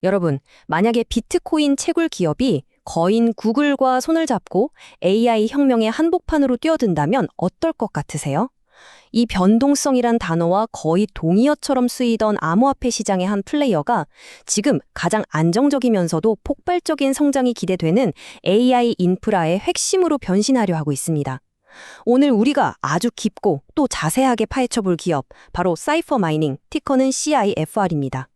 여러분, 만약에 비트코인 채굴 기업이 거인 구글과 손을 잡고 AI 혁명의 한복판으로 뛰어든다면 어떨 것 같으세요? 이 변동성이란 단어와 거의 동의어처럼 쓰이던 암호화폐 시장의 한 플레이어가 지금 가장 안정적이면서도 폭발적인 성장이 기대되는 AI 인프라의 핵심으로 변신하려 하고 있습니다. 오늘 우리가 아주 깊고 또 자세하게 파헤쳐볼 기업, 바로 사이퍼 마이닝, 티커는 CIFR입니다.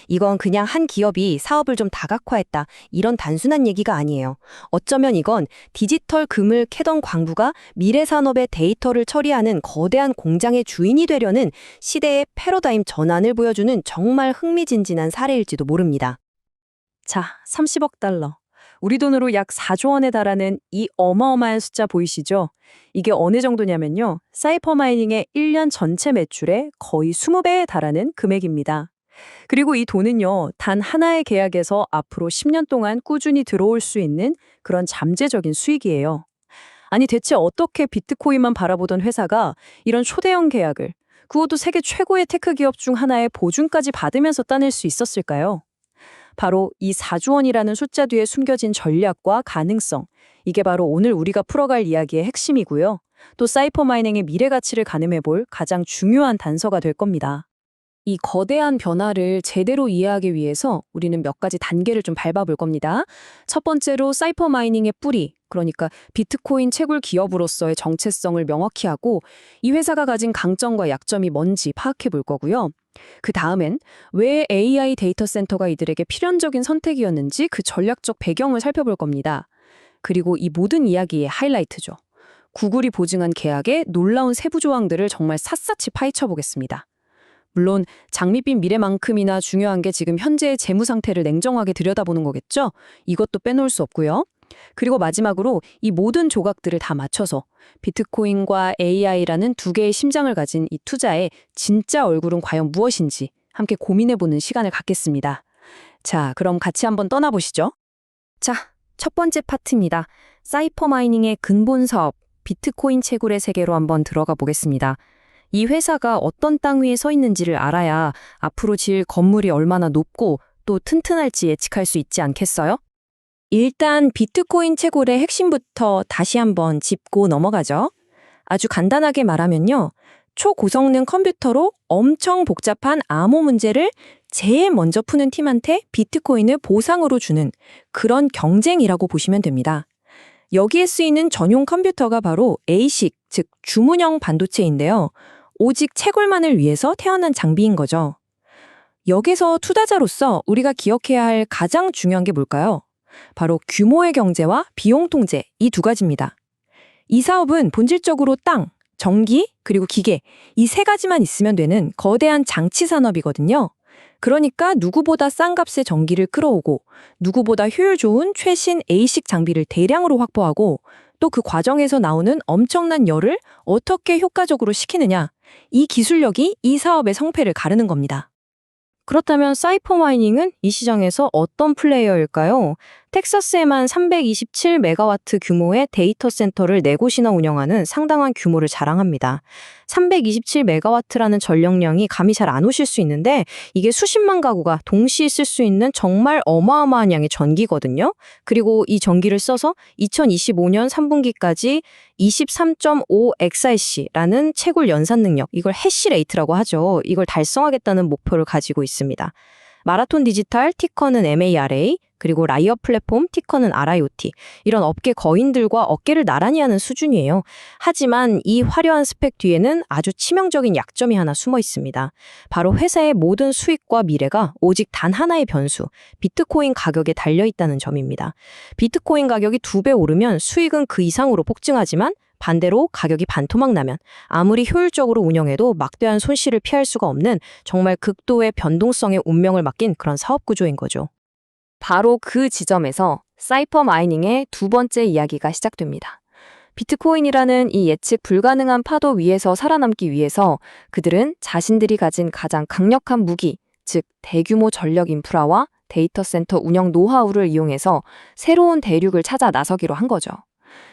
이건 그냥 한 기업이 사업을 좀 다각화했다, 이런 단순한 얘기가 아니에요. 어쩌면 이건 디지털 금을 캐던 광부가 미래 산업의 데이터를 처리하는 거대한 공장의 주인이 되려는 시대의 패러다임 전환을 보여주는 정말 흥미진진한 사례일지도 모릅니다. 자, 30억 달러. 우리 돈으로 약 4조 원에 달하는 이 어마어마한 숫자 보이시죠? 이게 어느 정도냐면요. 사이퍼 마이닝의 1년 전체 매출의 거의 20배에 달하는 금액입니다. 그리고 이 돈은요, 단 하나의 계약에서 앞으로 10년 동안 꾸준히 들어올 수 있는 그런 잠재적인 수익이에요. 아니, 대체 어떻게 비트코인만 바라보던 회사가 이런 초대형 계약을, 그것도 세계 최고의 테크 기업 중 하나의 보증까지 받으면서 따낼 수 있었을까요? 바로 이 4조 원이라는 숫자 뒤에 숨겨진 전략과 가능성, 이게 바로 오늘 우리가 풀어갈 이야기의 핵심이고요. 또 사이퍼 마이닝의 미래 가치를 가늠해 볼 가장 중요한 단서가 될 겁니다. 이 거대한 변화를 제대로 이해하기 위해서 우리는 몇 가지 단계를 좀 밟아볼 겁니다. 첫 번째로 사이퍼 마이닝의 뿌리, 그러니까 비트코인 채굴 기업으로서의 정체성을 명확히 하고 이 회사가 가진 강점과 약점이 뭔지 파악해 볼 거고요. 그 다음엔 왜 AI 데이터 센터가 이들에게 필연적인 선택이었는지 그 전략적 배경을 살펴볼 겁니다. 그리고 이 모든 이야기의 하이라이트죠. 구글이 보증한 계약의 놀라운 세부 조항들을 정말 샅샅이 파헤쳐 보겠습니다. 물론 장밋빛 미래만큼이나 중요한 게 지금 현재의 재무 상태를 냉정하게 들여다보는 거겠죠? 이것도 빼놓을 수 없고요. 그리고 마지막으로 이 모든 조각들을 다 맞춰서 비트코인과 AI라는 두 개의 심장을 가진 이 투자의 진짜 얼굴은 과연 무엇인지 함께 고민해보는 시간을 갖겠습니다. 자, 그럼 같이 한번 떠나보시죠. 자, 첫 번째 파트입니다. 사이퍼 마이닝의 근본 사업, 비트코인 채굴의 세계로 한번 들어가 보겠습니다. 이 회사가 어떤 땅 위에 서 있는지를 알아야 앞으로 지을 건물이 얼마나 높고 또 튼튼할지 예측할 수 있지 않겠어요? 일단 비트코인 채굴의 핵심부터 다시 한번 짚고 넘어가죠. 아주 간단하게 말하면요. 초고성능 컴퓨터로 엄청 복잡한 암호 문제를 제일 먼저 푸는 팀한테 비트코인을 보상으로 주는 그런 경쟁이라고 보시면 됩니다. 여기에 쓰이는 전용 컴퓨터가 바로 ASIC, 즉 주문형 반도체인데요. 오직 채굴만을 위해서 태어난 장비인 거죠. 여기서 투자자로서 우리가 기억해야 할 가장 중요한 게 뭘까요? 바로 규모의 경제와 비용 통제, 이 두 가지입니다. 이 사업은 본질적으로 땅, 전기, 그리고 기계, 이 세 가지만 있으면 되는 거대한 장치 산업이거든요. 그러니까 누구보다 싼 값의 전기를 끌어오고 누구보다 효율 좋은 최신 ASIC 장비를 대량으로 확보하고 또 그 과정에서 나오는 엄청난 열을 어떻게 효과적으로 식히느냐, 이 기술력이 이 사업의 성패를 가르는 겁니다. 그렇다면 사이퍼 마이닝은 이 시장에서 어떤 플레이어일까요? 텍사스에만 327메가와트 규모의 데이터 센터를 4곳이나 운영하는 상당한 규모를 자랑합니다. 327메가와트라는 전력량이 감이 잘 안 오실 수 있는데 이게 수십만 가구가 동시에 쓸 수 있는 정말 어마어마한 양의 전기거든요. 그리고 이 전기를 써서 2025년 3분기까지 23.5 엑사이시라는 채굴 연산 능력, 이걸 해시레이트라고 하죠. 이걸 달성하겠다는 목표를 가지고 있습니다. 마라톤 디지털, 티커는 MARA, 그리고 라이어 플랫폼, 티커는 RIOT. 이런 업계 거인들과 어깨를 나란히 하는 수준이에요. 하지만 이 화려한 스펙 뒤에는 아주 치명적인 약점이 하나 숨어 있습니다. 바로 회사의 모든 수익과 미래가 오직 단 하나의 변수, 비트코인 가격에 달려있다는 점입니다. 비트코인 가격이 2배 오르면 수익은 그 이상으로 폭증하지만 반대로 가격이 반토막 나면 아무리 효율적으로 운영해도 막대한 손실을 피할 수가 없는 정말 극도의 변동성의 운명을 맡긴 그런 사업 구조인 거죠. 바로 그 지점에서 사이퍼 마이닝의 두 번째 이야기가 시작됩니다. 비트코인이라는 이 예측 불가능한 파도 위에서 살아남기 위해서 그들은 자신들이 가진 가장 강력한 무기, 즉 대규모 전력 인프라와 데이터 센터 운영 노하우를 이용해서 새로운 대륙을 찾아 나서기로 한 거죠.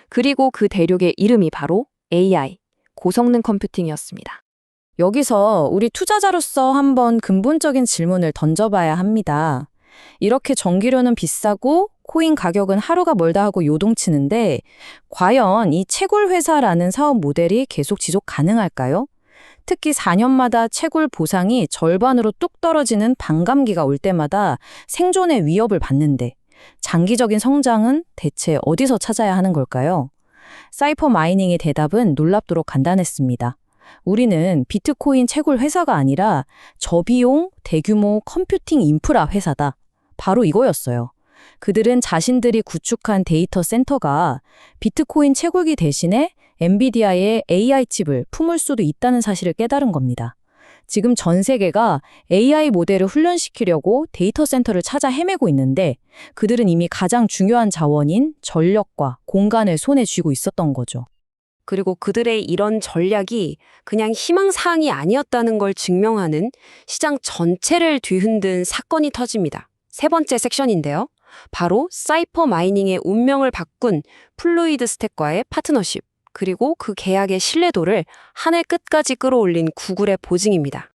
그리고 그 대륙의 이름이 바로 AI, 고성능 컴퓨팅이었습니다. 여기서 우리 투자자로서 한번 근본적인 질문을 던져봐야 합니다. 이렇게 전기료는 비싸고 코인 가격은 하루가 멀다 하고 요동치는데 과연 이 채굴 회사라는 사업 모델이 계속 지속 가능할까요? 특히 4년마다 채굴 보상이 절반으로 뚝 떨어지는 반감기가 올 때마다 생존의 위협을 받는데 장기적인 성장은 대체 어디서 찾아야 하는 걸까요? 사이퍼 마이닝의 대답은 놀랍도록 간단했습니다. 우리는 비트코인 채굴 회사가 아니라 저비용 대규모 컴퓨팅 인프라 회사다. 바로 이거였어요. 그들은 자신들이 구축한 데이터 센터가 비트코인 채굴기 대신에 엔비디아의 AI 칩을 품을 수도 있다는 사실을 깨달은 겁니다. 지금 전 세계가 AI 모델을 훈련시키려고 데이터 센터를 찾아 헤매고 있는데 그들은 이미 가장 중요한 자원인 전력과 공간을 손에 쥐고 있었던 거죠. 그리고 그들의 이런 전략이 그냥 희망사항이 아니었다는 걸 증명하는 시장 전체를 뒤흔든 사건이 터집니다. 세 번째 섹션인데요. 바로 사이퍼 마이닝의 운명을 바꾼 플루이드 스택과의 파트너십, 그리고 그 계약의 신뢰도를 한 해 끝까지 끌어올린 구글의 보증입니다.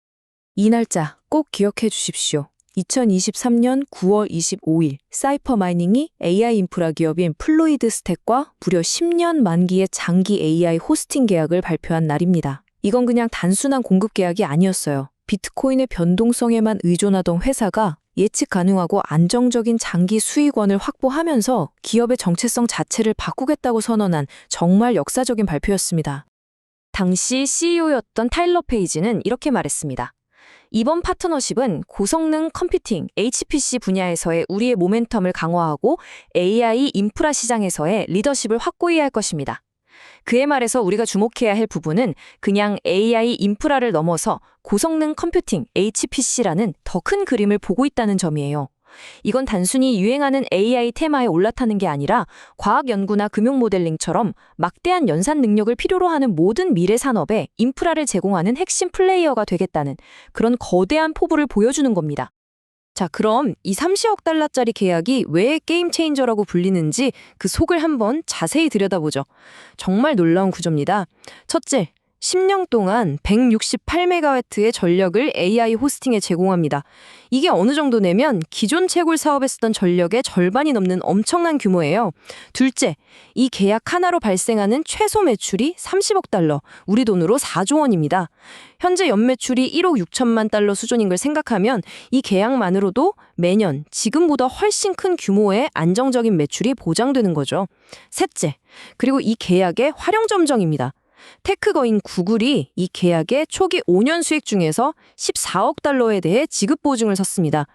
이 날짜 꼭 기억해 주십시오. 2023년 9월 25일 사이퍼 마이닝이 AI 인프라 기업인 플루이드 스택과 무려 10년 만기의 장기 AI 호스팅 계약을 발표한 날입니다. 이건 그냥 단순한 공급 계약이 아니었어요. 비트코인의 변동성에만 의존하던 회사가 예측 가능하고 안정적인 장기 수익원을 확보하면서 기업의 정체성 자체를 바꾸겠다고 선언한 정말 역사적인 발표였습니다. 당시 CEO였던 타일러 페이지는 이렇게 말했습니다. 이번 파트너십은 고성능 컴퓨팅, HPC 분야에서의 우리의 모멘텀을 강화하고 AI 인프라 시장에서의 리더십을 확고히 할 것입니다. 그의 말에서 우리가 주목해야 할 부분은 그냥 AI 인프라를 넘어서 고성능 컴퓨팅, HPC라는 더 큰 그림을 보고 있다는 점이에요. 이건 단순히 유행하는 AI 테마에 올라타는 게 아니라 과학 연구나 금융 모델링처럼 막대한 연산 능력을 필요로 하는 모든 미래 산업에 인프라를 제공하는 핵심 플레이어가 되겠다는 그런 거대한 포부를 보여주는 겁니다. 자, 그럼 이 30억 달러짜리 계약이 왜 게임 체인저라고 불리는지 그 속을 한번 자세히 들여다보죠. 정말 놀라운 구조입니다. 첫째, 10년 동안 168메가와트의 전력을 AI 호스팅에 제공합니다. 이게 어느 정도냐면 기존 채굴 사업에 쓰던 전력의 절반이 넘는 엄청난 규모예요. 둘째, 이 계약 하나로 발생하는 최소 매출이 30억 달러, 우리 돈으로 4조 원입니다. 현재 연매출이 1억 6천만 달러 수준인 걸 생각하면 이 계약만으로도 매년 지금보다 훨씬 큰 규모의 안정적인 매출이 보장되는 거죠. 셋째, 그리고 이 계약의 활용점정입니다. 테크거인 구글이 이 계약의 초기 5년 수익 중에서 14억 달러에 대해 지급 보증을 섰습니다.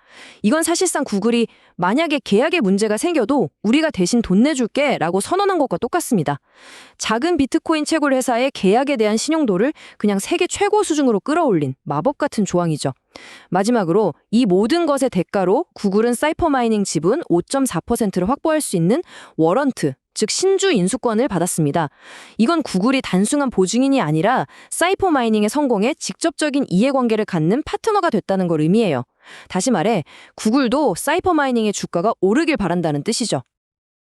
이건 사실상 구글이 만약에 계약에 문제가 생겨도 우리가 대신 돈 내줄게 라고 선언한 것과 똑같습니다. 작은 비트코인 채굴 회사의 계약에 대한 신용도를 그냥 세계 최고 수준으로 끌어올린 마법 같은 조항이죠. 마지막으로 이 모든 것의 대가로 구글은 사이퍼 마이닝 지분 5.4%를 확보할 수 있는 워런트, 즉 신주 인수권을 받았습니다. 이건 구글이 단순한 보증인이 아니라 사이퍼 마이닝의 성공에 직접적인 이해관계를 갖는 파트너가 됐다는 걸 의미해요. 다시 말해 구글도 사이퍼 마이닝의 주가가 오르길 바란다는 뜻이죠.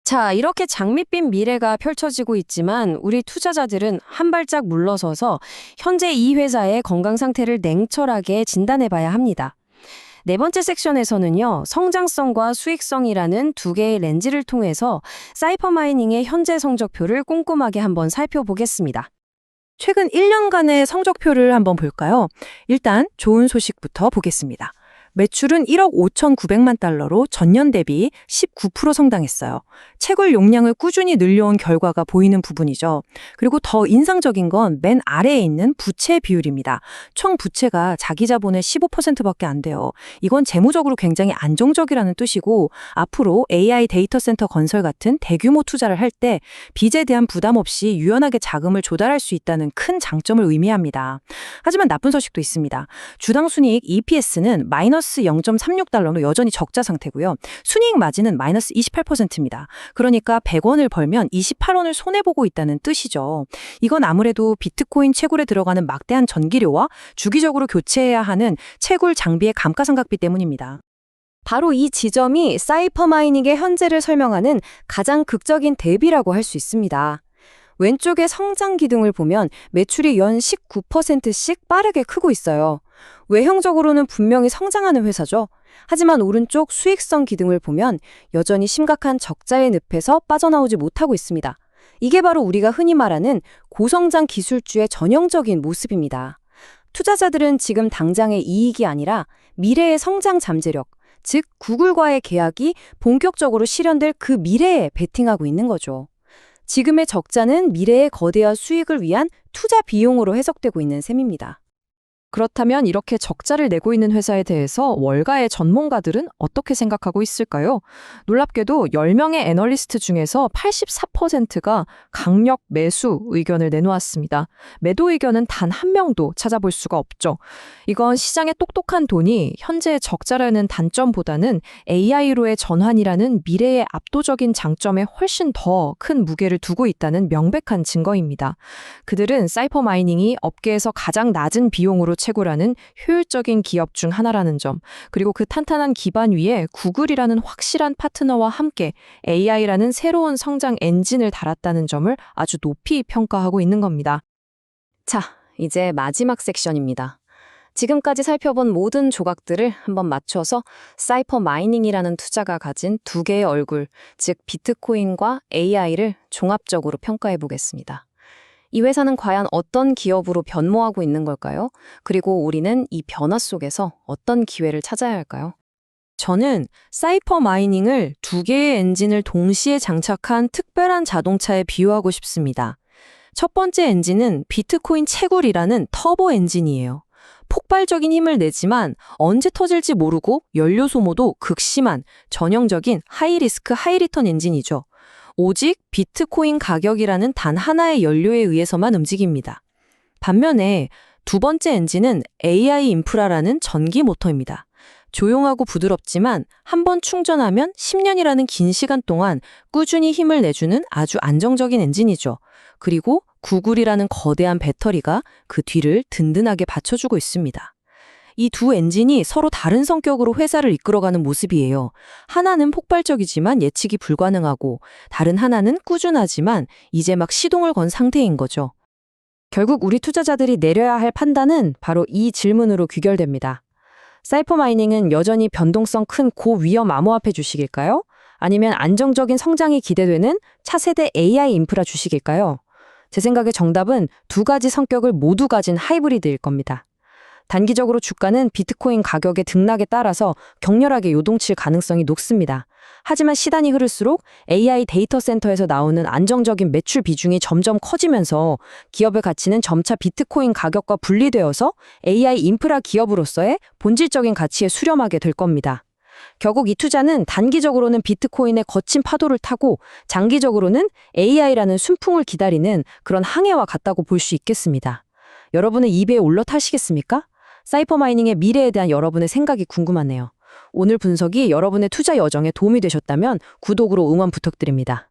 자, 이렇게 장밋빛 미래가 펼쳐지고 있지만 우리 투자자들은 한 발짝 물러서서 현재 이 회사의 건강 상태를 냉철하게 진단해봐야 합니다. 네 번째 섹션에서는요, 성장성과 수익성이라는 두 개의 렌즈를 통해서 사이퍼 마이닝의 현재 성적표를 꼼꼼하게 한번 살펴보겠습니다. 최근 1년간의 성적표를 한번 볼까요? 일단 좋은 소식부터 보겠습니다. 매출은 1억 5,900만 달러로 전년 대비 19% 성장했어요. 채굴 용량을 꾸준히 늘려온 결과가 보이는 부분이죠. 그리고 더 인상적인 건 맨 아래에 있는 부채 비율입니다. 총 부채가 자기 자본의 15%밖에 안 돼요. 이건 재무적으로 굉장히 안정적이라는 뜻이고 앞으로 AI 데이터 센터 건설 같은 대규모 투자를 할 때 빚에 대한 부담 없이 유연하게 자금을 조달할 수 있다는 큰 장점을 의미합니다. 하지만 나쁜 소식도 있습니다. 주당 순이익 EPS는 마이너스 0.36달러로 여전히 적자 상태고요. 순이익 마진은 마이너스 28%입니다. 그러니까 100원을 벌면 28원을 손해보고 있다는 뜻이죠. 이건 아무래도 비트코인 채굴에 들어가는 막대한 전기료와 주기적으로 교체해야 하는 채굴 장비의 감가상각비 때문입니다. 바로 이 지점이 사이퍼 마이닝의 현재를 설명하는 가장 극적인 대비라고 할 수 있습니다. 왼쪽의 성장 기둥을 보면 매출이 연 19%씩 빠르게 크고 있어요. 외형적으로는 분명히 성장하는 회사죠. 하지만 오른쪽 수익성 기둥을 보면 여전히 심각한 적자의 늪에서 빠져나오지 못하고 있습니다. 이게 바로 우리가 흔히 말하는 고성장 기술주의 전형적인 모습입니다. 투자자들은 지금 당장의 이익이 아니라 미래의 성장 잠재력, 즉 구글과의 계약이 본격적으로 실현될 그 미래에 베팅하고 있는 거죠. 지금의 적자는 미래의 거대한 수익을 위한 투자 비용으로 해석되고 있는 셈입니다. 그렇다면 이렇게 적자를 내고 있는 회사에 대해서 월가의 전문가들은 어떻게 생각하고 있을까요? 놀랍게도 10명의 애널리스트 중에서 84%가 강력 매수 의견을 내놓았습니다. 매도 의견은 단 한 명도 찾아볼 수가 없죠. 이건 시장의 똑똑한 돈이 현재의 적자라는 단점보다는 AI로의 전환이라는 미래의 압도적인 장점에 훨씬 더 큰 무게를 두고 있다는 명백한 증거입니다. 그들은 사이퍼 마이닝이 업계에서 가장 낮은 비용으로 최고라는 효율적인 기업 중 하나라는 점, 그리고 그 탄탄한 기반 위에 구글이라는 확실한 파트너와 함께 AI라는 새로운 성장 엔진을 달았다는 점을 아주 높이 평가하고 있는 겁니다. 자, 이제 마지막 섹션입니다. 지금까지 살펴본 모든 조각들을 한번 맞춰서 사이퍼 마이닝이라는 투자가 가진 두 개의 얼굴, 즉 비트코인과 AI를 종합적으로 평가해 보겠습니다. 이 회사는 과연 어떤 기업으로 변모하고 있는 걸까요? 그리고 우리는 이 변화 속에서 어떤 기회를 찾아야 할까요? 저는 사이퍼 마이닝을 두 개의 엔진을 동시에 장착한 특별한 자동차에 비유하고 싶습니다. 첫 번째 엔진은 비트코인 채굴이라는 터보 엔진이에요. 폭발적인 힘을 내지만 언제 터질지 모르고 연료 소모도 극심한 전형적인 하이리스크 하이리턴 엔진이죠. 오직 비트코인 가격이라는 단 하나의 연료에 의해서만 움직입니다. 반면에 두 번째 엔진은 AI 인프라라는 전기 모터입니다. 조용하고 부드럽지만 한 번 충전하면 10년이라는 긴 시간 동안 꾸준히 힘을 내주는 아주 안정적인 엔진이죠. 그리고 구글이라는 거대한 배터리가 그 뒤를 든든하게 받쳐주고 있습니다. 이 두 엔진이 서로 다른 성격으로 회사를 이끌어가는 모습이에요. 하나는 폭발적이지만 예측이 불가능하고 다른 하나는 꾸준하지만 이제 막 시동을 건 상태인 거죠. 결국 우리 투자자들이 내려야 할 판단은 바로 이 질문으로 귀결됩니다. 사이퍼 마이닝은 여전히 변동성 큰 고위험 암호화폐 주식일까요? 아니면 안정적인 성장이 기대되는 차세대 AI 인프라 주식일까요? 제 생각에 정답은 두 가지 성격을 모두 가진 하이브리드일 겁니다. 단기적으로 주가는 비트코인 가격의 등락에 따라서 격렬하게 요동칠 가능성이 높습니다. 하지만 시간이 흐를수록 AI 데이터 센터에서 나오는 안정적인 매출 비중이 점점 커지면서 기업의 가치는 점차 비트코인 가격과 분리되어서 AI 인프라 기업으로서의 본질적인 가치에 수렴하게 될 겁니다. 결국 이 투자는 단기적으로는 비트코인의 거친 파도를 타고 장기적으로는 AI라는 순풍을 기다리는 그런 항해와 같다고 볼 수 있겠습니다. 여러분은 이 배에 올라타시겠습니까? 사이퍼 마이닝의 미래에 대한 여러분의 생각이 궁금하네요. 오늘 분석이 여러분의 투자 여정에 도움이 되셨다면 구독으로 응원 부탁드립니다.